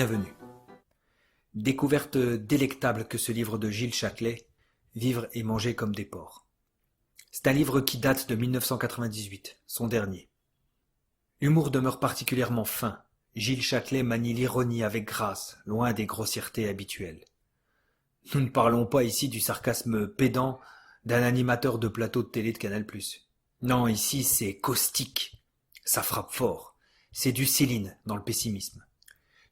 Bienvenue. Découverte délectable que ce livre de Gilles Châtelet, Vivre et manger comme des porcs. C'est un livre qui date de 1998, son dernier. L'humour demeure particulièrement fin. Gilles Châtelet manie l'ironie avec grâce, loin des grossièretés habituelles. Nous ne parlons pas ici du sarcasme pédant d'un animateur de plateau de télé de Canal+. Non, ici c'est caustique. Ça frappe fort. C'est du Céline dans le pessimisme.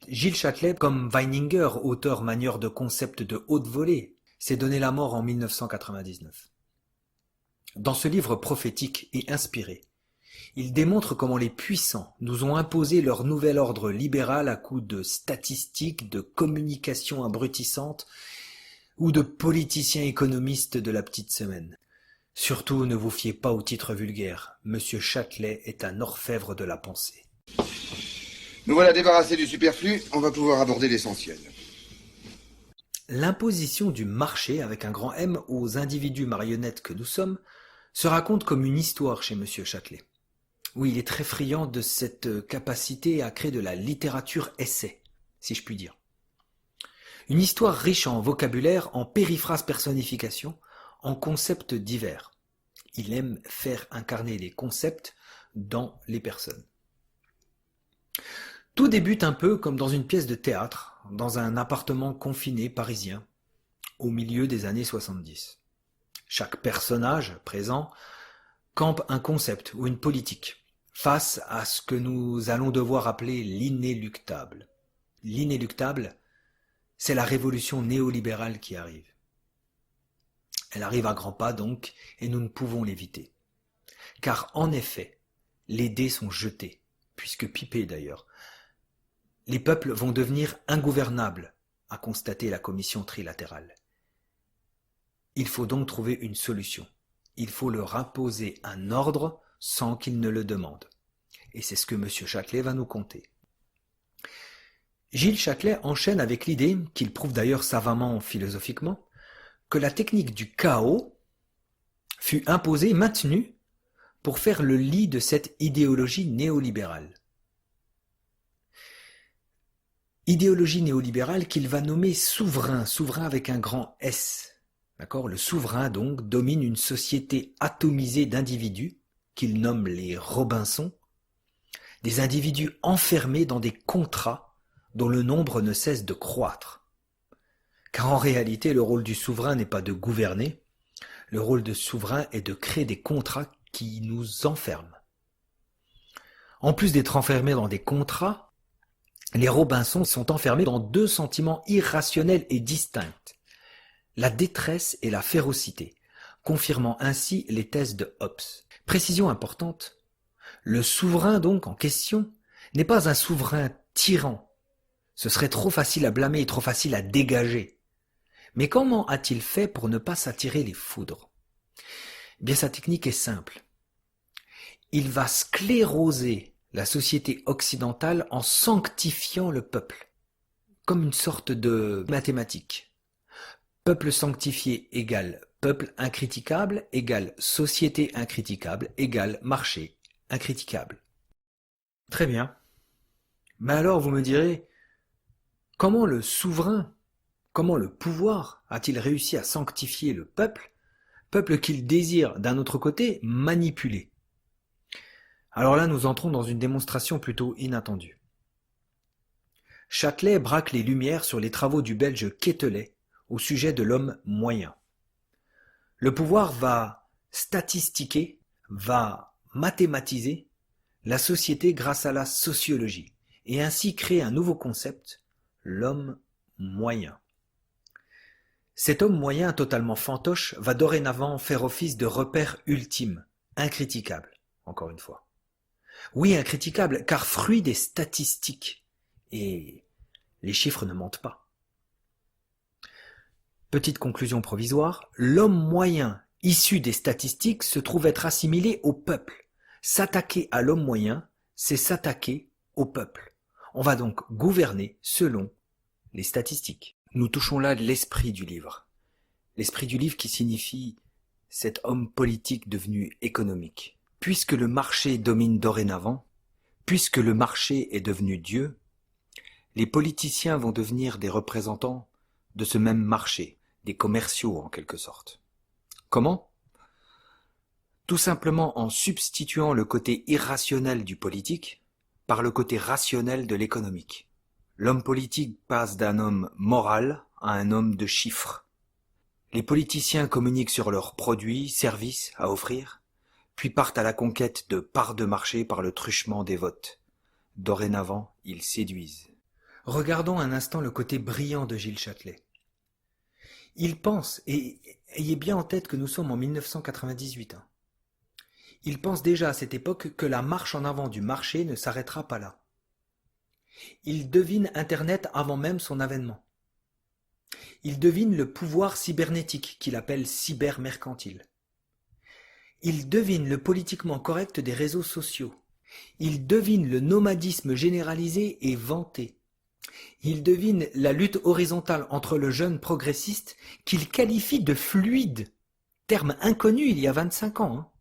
Gilles Châtelet, comme Weininger, auteur manieur de concepts de haute volée, s'est donné la mort en 1999. Dans ce livre prophétique et inspiré, il démontre comment les puissants nous ont imposé leur nouvel ordre libéral à coups de statistiques, de communication abrutissante ou de politiciens économistes de la petite semaine. Surtout ne vous fiez pas aux titres vulgaires. Monsieur Châtelet est un orfèvre de la pensée. Nous voilà débarrassés du superflu, on va pouvoir aborder l'essentiel. L'imposition du marché, avec un grand M, aux individus marionnettes que nous sommes, se raconte comme une histoire chez Monsieur Châtelet. Oui, il est très friand de cette capacité à créer de la littérature essai, si je puis dire. Une histoire riche en vocabulaire, en périphrases personnification, en concepts divers. Il aime faire incarner les concepts dans les personnes. Tout débute un peu comme dans une pièce de théâtre, dans un appartement confiné parisien, au milieu des années 70. Chaque personnage présent campe un concept ou une politique, face à ce que nous allons devoir appeler l'inéluctable. L'inéluctable, c'est la révolution néolibérale qui arrive. Elle arrive à grands pas donc, et nous ne pouvons l'éviter. Car en effet, les dés sont jetés, puisque pipés d'ailleurs. Les peuples vont devenir ingouvernables, a constaté la commission trilatérale. Il faut donc trouver une solution. Il faut leur imposer un ordre sans qu'ils ne le demandent. Et c'est ce que M. Châtelet va nous conter. Gilles Châtelet enchaîne avec l'idée, qu'il prouve d'ailleurs savamment philosophiquement, que la technique du chaos fut imposée, maintenue, pour faire le lit de cette idéologie néolibérale. Idéologie néolibérale qu'il va nommer souverain, souverain avec un grand S. D'accord ? Le souverain, donc, domine une société atomisée d'individus, qu'il nomme les Robinson, des individus enfermés dans des contrats dont le nombre ne cesse de croître. Car en réalité, le rôle du souverain n'est pas de gouverner, le rôle du souverain est de créer des contrats qui nous enferment. En plus d'être enfermés dans des contrats, les Robinson sont enfermés dans deux sentiments irrationnels et distincts, la détresse et la férocité, confirmant ainsi les thèses de Hobbes. Précision importante, le souverain donc en question n'est pas un souverain tyran. Ce serait trop facile à blâmer et trop facile à dégager. Mais comment a-t-il fait pour ne pas s'attirer les foudres ? Eh bien, sa technique est simple. Il va scléroser la société occidentale en sanctifiant le peuple, comme une sorte de mathématique. Peuple sanctifié égale peuple incriticable égale société incriticable égale marché incriticable. Très bien. Mais alors vous me direz, comment le souverain, comment le pouvoir a-t-il réussi à sanctifier le peuple qu'il désire d'un autre côté manipuler ? Alors là, nous entrons dans une démonstration plutôt inattendue. Châtelet braque les lumières sur les travaux du Belge Quetelet au sujet de l'homme moyen. Le pouvoir va statistiquer, va mathématiser la société grâce à la sociologie, et ainsi créer un nouveau concept, l'homme moyen. Cet homme moyen totalement fantoche va dorénavant faire office de repère ultime, incriticable, encore une fois. Oui, incriticable, car fruit des statistiques. Et les chiffres ne mentent pas. Petite conclusion provisoire, l'homme moyen issu des statistiques se trouve être assimilé au peuple. S'attaquer à l'homme moyen, c'est s'attaquer au peuple. On va donc gouverner selon les statistiques. Nous touchons là l'esprit du livre. L'esprit du livre qui signifie cet homme politique devenu économique. Puisque le marché domine dorénavant, puisque le marché est devenu Dieu, Les politiciens vont devenir des représentants de ce même marché, des commerciaux en quelque sorte. Comment ? Tout simplement en substituant le côté irrationnel du politique par le côté rationnel de l'économique. L'homme politique passe d'un homme moral à un homme de chiffres. Les politiciens communiquent sur leurs produits, services à offrir, puis partent à la conquête de parts de marché par le truchement des votes. Dorénavant, ils séduisent. Regardons un instant le côté brillant de Gilles Châtelet. Il pense, et ayez bien en tête que nous sommes en 1998, il pense déjà à cette époque que la marche en avant du marché ne s'arrêtera pas là. Il devine Internet avant même son avènement. Il devine le pouvoir cybernétique qu'il appelle cybermercantile. Il devine le politiquement correct des réseaux sociaux. Il devine le nomadisme généralisé et vanté. Il devine la lutte horizontale entre le jeune progressiste qu'il qualifie de fluide, terme inconnu il y a 25 ans,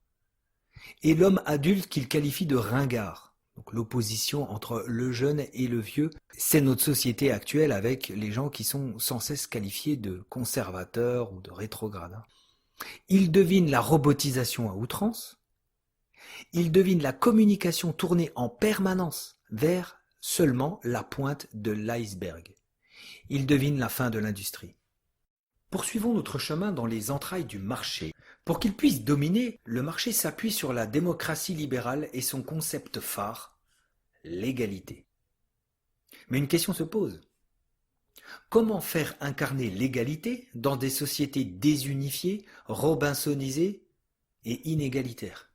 et l'homme adulte qu'il qualifie de ringard. Donc l'opposition entre le jeune et le vieux, c'est notre société actuelle avec les gens qui sont sans cesse qualifiés de conservateurs ou de rétrogrades. Il devine la robotisation à outrance. Il devine la communication tournée en permanence vers seulement la pointe de l'iceberg. Il devine la fin de l'industrie. Poursuivons notre chemin dans les entrailles du marché. Pour qu'il puisse dominer, le marché s'appuie sur la démocratie libérale et son concept phare, l'égalité. Mais une question se pose. Comment faire incarner l'égalité dans des sociétés désunifiées, robinsonisées et inégalitaires ?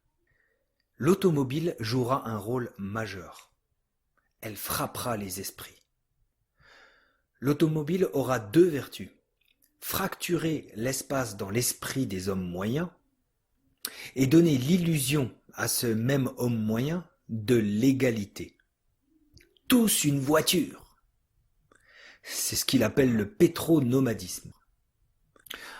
L'automobile jouera un rôle majeur. Elle frappera les esprits. L'automobile aura deux vertus. Fracturer l'espace dans l'esprit des hommes moyens et donner l'illusion à ce même homme moyen de l'égalité. Tous une voiture. C'est ce qu'il appelle le pétronomadisme.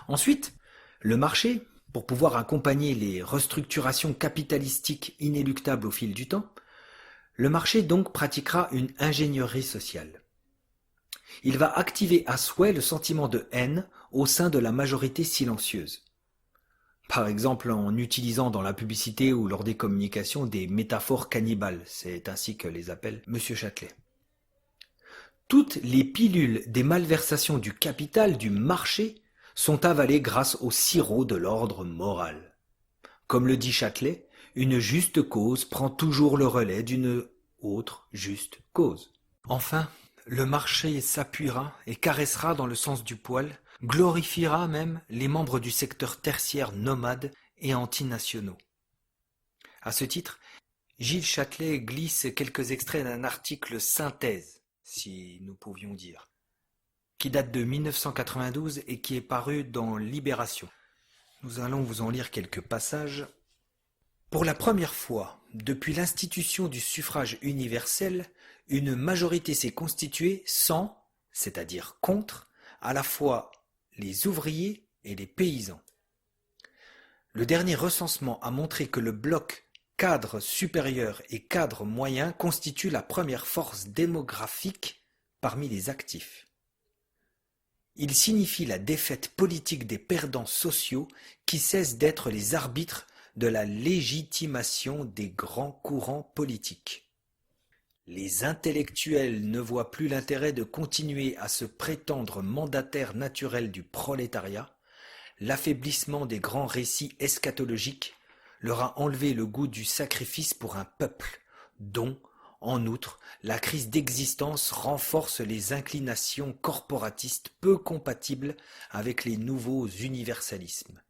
Ensuite, le marché, pour pouvoir accompagner les restructurations capitalistiques inéluctables au fil du temps, le marché donc pratiquera une ingénierie sociale. Il va activer à souhait le sentiment de haine au sein de la majorité silencieuse. Par exemple en utilisant dans la publicité ou lors des communications des métaphores cannibales, c'est ainsi que les appelle M. Châtelet. Toutes les pilules des malversations du capital du marché sont avalées grâce au sirop de l'ordre moral. Comme le dit Châtelet, une juste cause prend toujours le relais d'une autre juste cause. Enfin, le marché s'appuiera et caressera dans le sens du poil, glorifiera même les membres du secteur tertiaire nomade et antinationaux. À ce titre, Gilles Châtelet glisse quelques extraits d'un article synthèse, si nous pouvions dire, qui date de 1992 et qui est paru dans Libération. Nous allons vous en lire quelques passages. Pour la première fois, depuis l'institution du suffrage universel, une majorité s'est constituée sans, c'est-à-dire contre, à la fois les ouvriers et les paysans. Le dernier recensement a montré que le bloc cadre supérieur et cadre moyen constitue la première force démographique parmi les actifs. Il signifie la défaite politique des perdants sociaux qui cessent d'être les arbitres de la légitimation des grands courants politiques. Les intellectuels ne voient plus l'intérêt de continuer à se prétendre mandataires naturels du prolétariat. L'affaiblissement des grands récits eschatologiques leur a enlevé le goût du sacrifice pour un peuple, dont, en outre, la crise d'existence renforce les inclinations corporatistes peu compatibles avec les nouveaux universalismes.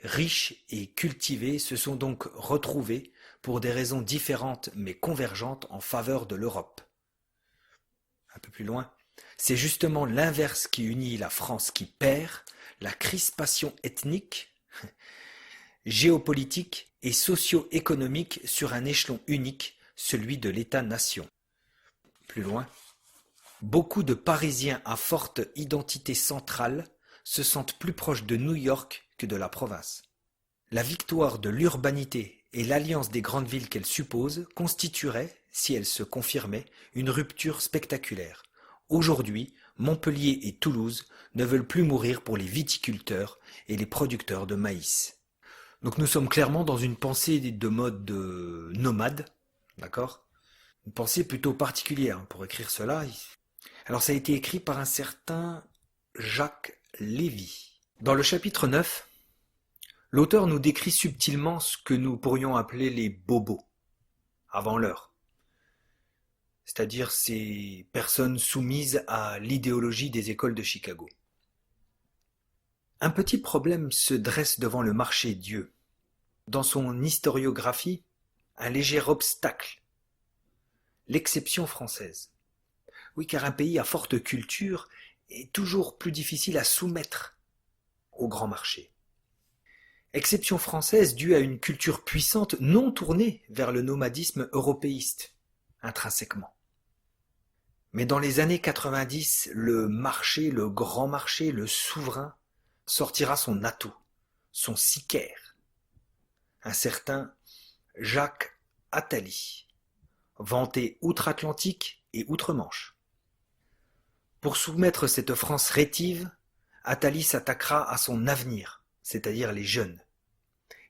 Riches et cultivés se sont donc retrouvés pour des raisons différentes mais convergentes en faveur de l'Europe. Un peu plus loin, c'est justement l'inverse qui unit la France qui perd, la crispation ethnique, géopolitique et socio-économique sur un échelon unique, celui de l'État-nation. Plus loin, beaucoup de Parisiens à forte identité centrale se sentent plus proches de New York que de la province. La victoire de l'urbanité et l'alliance des grandes villes qu'elle suppose constitueraient, si elle se confirmait, une rupture spectaculaire. Aujourd'hui, Montpellier et Toulouse ne veulent plus mourir pour les viticulteurs et les producteurs de maïs. Donc nous sommes clairement dans une pensée de mode nomade, d'accord ? Une pensée plutôt particulière pour écrire cela. Alors ça a été écrit par un certain Jacques Lévy. Dans le chapitre 9, l'auteur nous décrit subtilement ce que nous pourrions appeler les bobos, avant l'heure. C'est-à-dire ces personnes soumises à l'idéologie des écoles de Chicago. Un petit problème se dresse devant le marché Dieu. Dans son historiographie, un léger obstacle, l'exception française. Oui, car un pays à forte culture est toujours plus difficile à soumettre au grand marché. Exception française due à une culture puissante non tournée vers le nomadisme européiste, intrinsèquement. Mais dans les années 90, le marché, le grand marché, le souverain, sortira son atout, son sicaire. Un certain Jacques Attali, vanté outre-Atlantique et outre-Manche. Pour soumettre cette France rétive, Attali s'attaquera à son avenir, c'est-à-dire les jeunes,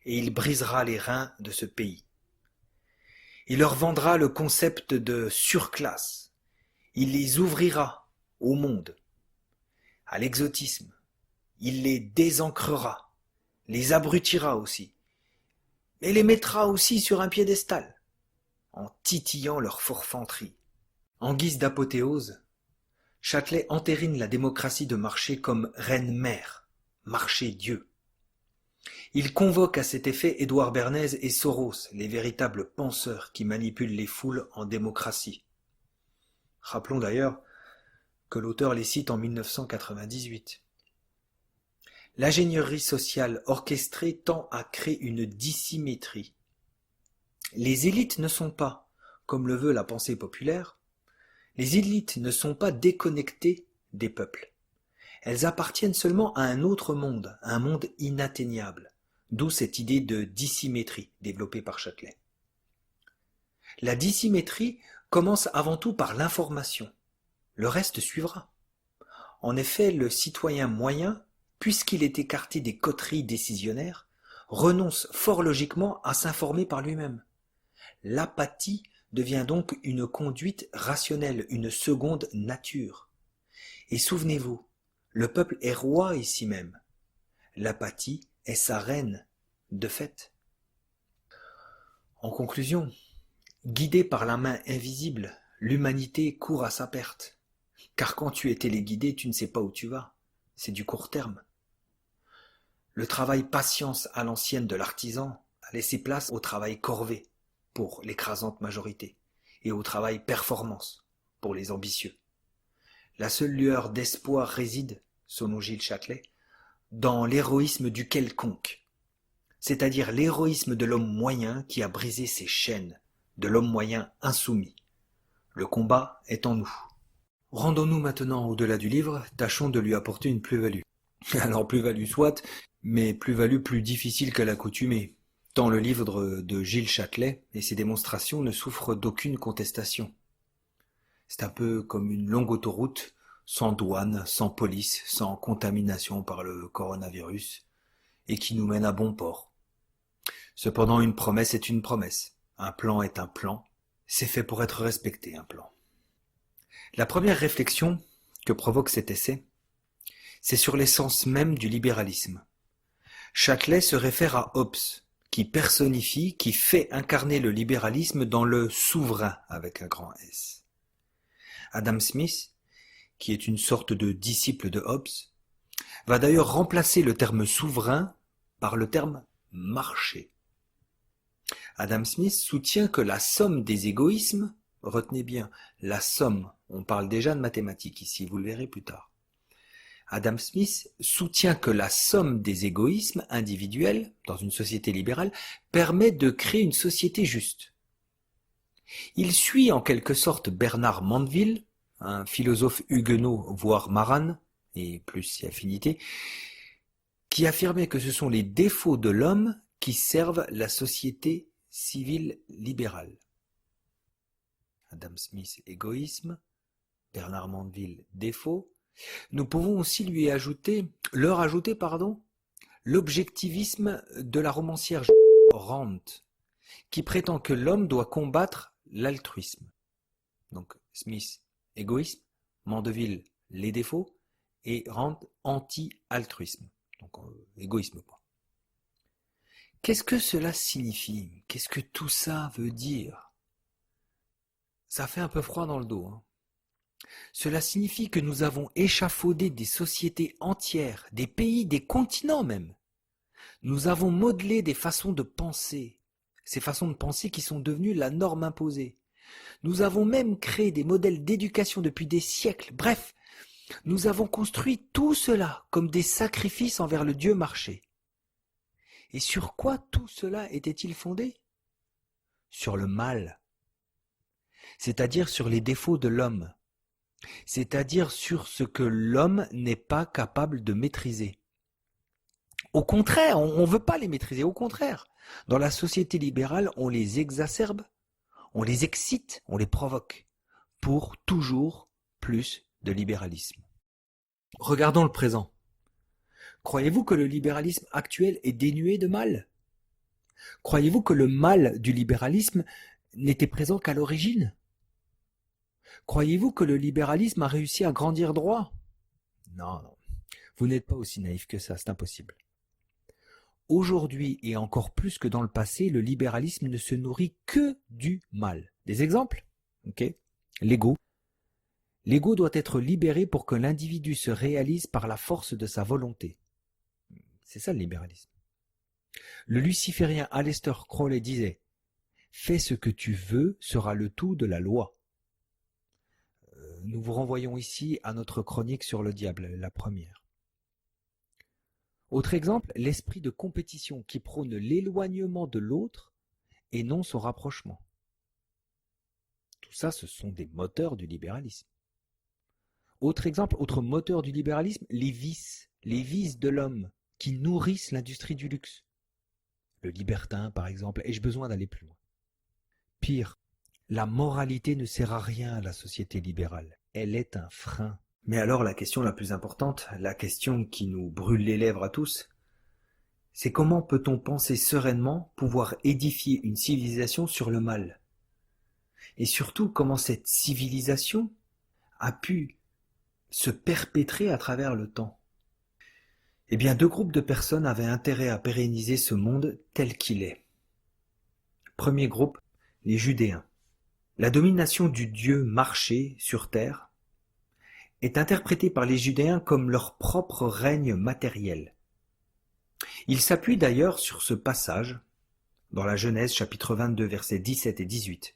et il brisera les reins de ce pays. Il leur vendra le concept de surclasse. Il les ouvrira au monde, à l'exotisme. Il les désancrera, les abrutira aussi, et les mettra aussi sur un piédestal, en titillant leur forfanterie. En guise d'apothéose, Châtelet entérine la démocratie de marché comme reine-mère, marché-dieu. Il convoque à cet effet Édouard Bernays et Soros, les véritables penseurs qui manipulent les foules en démocratie. Rappelons d'ailleurs que l'auteur les cite en 1998. L'ingénierie sociale orchestrée tend à créer une dissymétrie. Les élites ne sont pas, comme le veut la pensée populaire, les élites ne sont pas déconnectées des peuples. Elles appartiennent seulement à un autre monde, un monde inatteignable, d'où cette idée de dissymétrie développée par Châtelet. La dissymétrie commence avant tout par l'information. Le reste suivra. En effet, le citoyen moyen, puisqu'il est écarté des coteries décisionnaires, renonce fort logiquement à s'informer par lui-même. L'apathie devient donc une conduite rationnelle, une seconde nature. Et souvenez-vous, le peuple est roi ici même. L'apathie est sa reine, de fait. En conclusion, guidée par la main invisible, l'humanité court à sa perte. Car quand tu es téléguidé, tu ne sais pas où tu vas. C'est du court terme. Le travail patience à l'ancienne de l'artisan a laissé place au travail corvée pour l'écrasante majorité et au travail performance pour les ambitieux. La seule lueur d'espoir réside, selon Gilles Châtelet, dans l'héroïsme du quelconque, c'est-à-dire l'héroïsme de l'homme moyen qui a brisé ses chaînes, de l'homme moyen insoumis. Le combat est en nous. Rendons-nous maintenant au-delà du livre, tâchons de lui apporter une plus-value. Alors plus-value soit, mais plus-value plus difficile qu'à l'accoutumée, tant le livre de Gilles Châtelet et ses démonstrations ne souffrent d'aucune contestation. C'est un peu comme une longue autoroute, sans douane, sans police, sans contamination par le coronavirus, et qui nous mène à bon port. Cependant, une promesse est une promesse. Un plan est un plan. C'est fait pour être respecté, un plan. La première réflexion que provoque cet essai, c'est sur l'essence même du libéralisme. Châtelet se réfère à Hobbes, qui personnifie, qui fait incarner le libéralisme dans le souverain avec un grand S. Adam Smith, qui est une sorte de disciple de Hobbes, va d'ailleurs remplacer le terme souverain par le terme marché. Adam Smith soutient que la somme des égoïsmes, retenez bien, la somme, on parle déjà de mathématiques ici, vous le verrez plus tard. Adam Smith soutient que la somme des égoïsmes individuels dans une société libérale permet de créer une société juste. Il suit en quelque sorte Bernard Mandeville, un philosophe huguenot voire marane, et plus si affinité, qui affirmait que ce sont les défauts de l'homme qui servent la société civile libérale. Adam Smith, égoïsme, Bernard Mandeville, défaut. Nous pouvons aussi leur ajouter, l'objectivisme de la romancière Rand, qui prétend que l'homme doit combattre l'altruisme. Donc Smith, égoïsme, Mandeville, les défauts, et Rand, anti-altruisme. Donc égoïsme, quoi. Qu'est-ce que cela signifie? Qu'est-ce que tout ça veut dire? Ça fait un peu froid dans le dos, hein. Cela signifie que nous avons échafaudé des sociétés entières, des pays, des continents même. Nous avons modelé des façons de penser, ces façons de penser qui sont devenues la norme imposée. Nous avons même créé des modèles d'éducation depuis des siècles. Bref, nous avons construit tout cela comme des sacrifices envers le Dieu marché. Et sur quoi tout cela était-il fondé? Sur le mal, c'est-à-dire sur les défauts de l'homme, c'est-à-dire sur ce que l'homme n'est pas capable de maîtriser. Au contraire, on ne veut pas les maîtriser, au contraire. Dans la société libérale, on les exacerbe, on les excite, on les provoque, pour toujours plus de libéralisme. Regardons le présent. Croyez-vous que le libéralisme actuel est dénué de mal? Croyez-vous que le mal du libéralisme n'était présent qu'à l'origine? Croyez-vous que le libéralisme a réussi à grandir droit? Non, vous n'êtes pas aussi naïf que ça, c'est impossible. Aujourd'hui, et encore plus que dans le passé, le libéralisme ne se nourrit que du mal. Des exemples? Ok. L'ego. L'ego doit être libéré pour que l'individu se réalise par la force de sa volonté. C'est ça le libéralisme. Le luciférien Aleister Crowley disait « Fais ce que tu veux sera le tout de la loi ». Nous vous renvoyons ici à notre chronique sur le diable, la première. Autre exemple, l'esprit de compétition qui prône l'éloignement de l'autre et non son rapprochement. Tout ça, ce sont des moteurs du libéralisme. Autre exemple, autre moteur du libéralisme, les vices de l'homme qui nourrissent l'industrie du luxe. Le libertin, par exemple, ai-je besoin d'aller plus loin? Pire, la moralité ne sert à rien à la société libérale. Elle est un frein. Mais alors la question la plus importante, la question qui nous brûle les lèvres à tous, c'est comment peut-on penser sereinement pouvoir édifier une civilisation sur le mal? Et surtout, comment cette civilisation a pu se perpétrer à travers le temps? Eh bien, deux groupes de personnes avaient intérêt à pérenniser ce monde tel qu'il est. Premier groupe, les Judéens. La domination du dieu marché sur terre est interprétée par les Judéens comme leur propre règne matériel. Ils s'appuient d'ailleurs sur ce passage dans la Genèse chapitre 22 versets 17 et 18,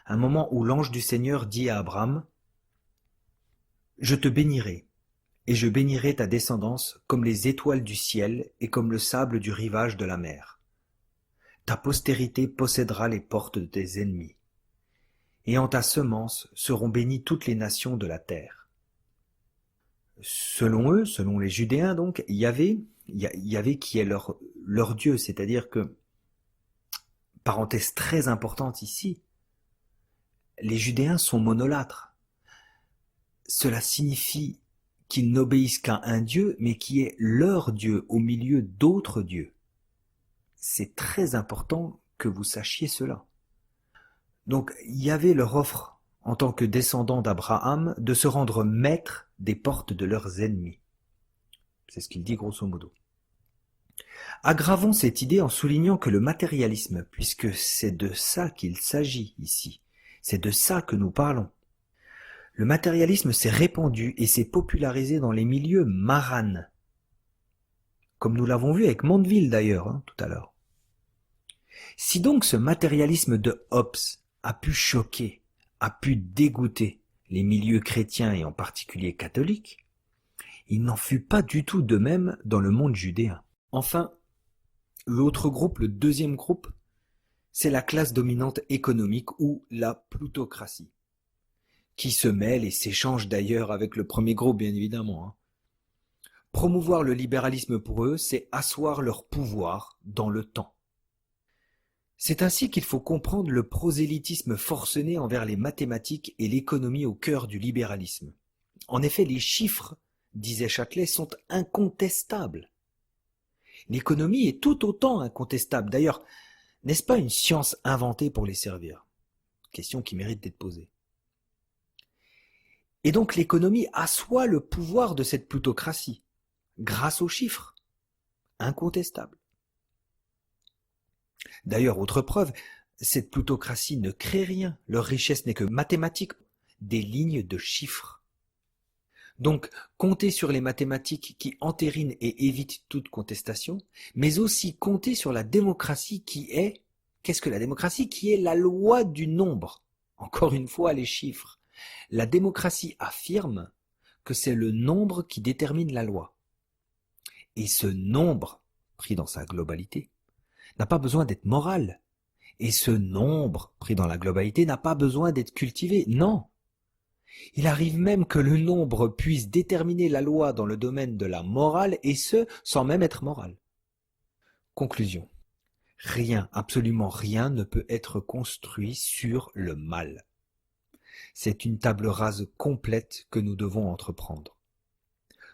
un moment où l'ange du Seigneur dit à Abraham « Je te bénirai, et je bénirai ta descendance comme les étoiles du ciel et comme le sable du rivage de la mer. Ta postérité possédera les portes de tes ennemis, et en ta semence seront bénies toutes les nations de la terre. » Selon eux, selon les Judéens donc, Yahvé qui est leur Dieu, c'est-à-dire que, parenthèse très importante ici, les Judéens sont monolâtres. Cela signifie qu'ils n'obéissent qu'à un Dieu, mais qui est leur Dieu au milieu d'autres dieux. C'est très important que vous sachiez cela. Donc Yahvé leur offre, en tant que descendants d'Abraham, de se rendre maîtres des portes de leurs ennemis. C'est ce qu'il dit grosso modo. Aggravons cette idée en soulignant que le matérialisme, puisque c'est de ça qu'il s'agit ici, c'est de ça que nous parlons. Le matérialisme s'est répandu et s'est popularisé dans les milieux maranes, comme nous l'avons vu avec Mandeville d'ailleurs, tout à l'heure. Si donc ce matérialisme de Hobbes a pu choquer, a pu dégoûter les milieux chrétiens et en particulier catholiques, il n'en fut pas du tout de même dans le monde judéen. Enfin, l'autre groupe, le deuxième groupe, c'est la classe dominante économique ou la plutocratie, qui se mêle et s'échange d'ailleurs avec le premier groupe bien évidemment. Promouvoir le libéralisme pour eux, c'est asseoir leur pouvoir dans le temps. C'est ainsi qu'il faut comprendre le prosélytisme forcené envers les mathématiques et l'économie au cœur du libéralisme. En effet, les chiffres, disait Châtelet, sont incontestables. L'économie est tout autant incontestable. D'ailleurs, n'est-ce pas une science inventée pour les servir? Question qui mérite d'être posée. Et donc l'économie assoit le pouvoir de cette plutocratie, grâce aux chiffres, incontestables. D'ailleurs, autre preuve, cette plutocratie ne crée rien, leur richesse n'est que mathématique, des lignes de chiffres. Donc, compter sur les mathématiques qui entérinent et évitent toute contestation, mais aussi compter sur la démocratie qui est, qu'est-ce que la démocratie? Qui est la loi du nombre. Encore une fois, les chiffres. La démocratie affirme que c'est le nombre qui détermine la loi. Et ce nombre, pris dans sa globalité, n'a pas besoin d'être moral. Et ce nombre, pris dans la globalité, n'a pas besoin d'être cultivé. Non. Il arrive même que le nombre puisse déterminer la loi dans le domaine de la morale, et ce, sans même être moral. Conclusion. Rien, absolument rien ne peut être construit sur le mal. C'est une table rase complète que nous devons entreprendre.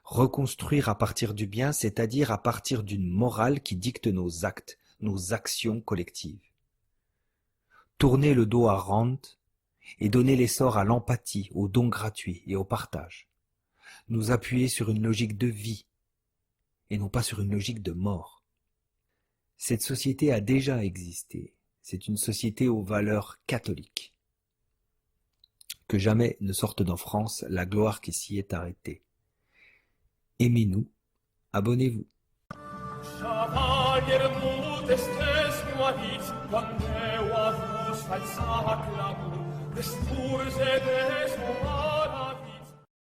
Reconstruire à partir du bien, c'est-à-dire à partir d'une morale qui dicte nos actes, nos actions collectives. Tourner le dos à Rand et donner l'essor à l'empathie, au don gratuit et au partage. Nous appuyer sur une logique de vie et non pas sur une logique de mort. Cette société a déjà existé. C'est une société aux valeurs catholiques. Que jamais ne sorte d'en France la gloire qui s'y est arrêtée. Aimez-nous, abonnez-vous. Chevalier modestes moavis, quam Deo avus falsa clamus,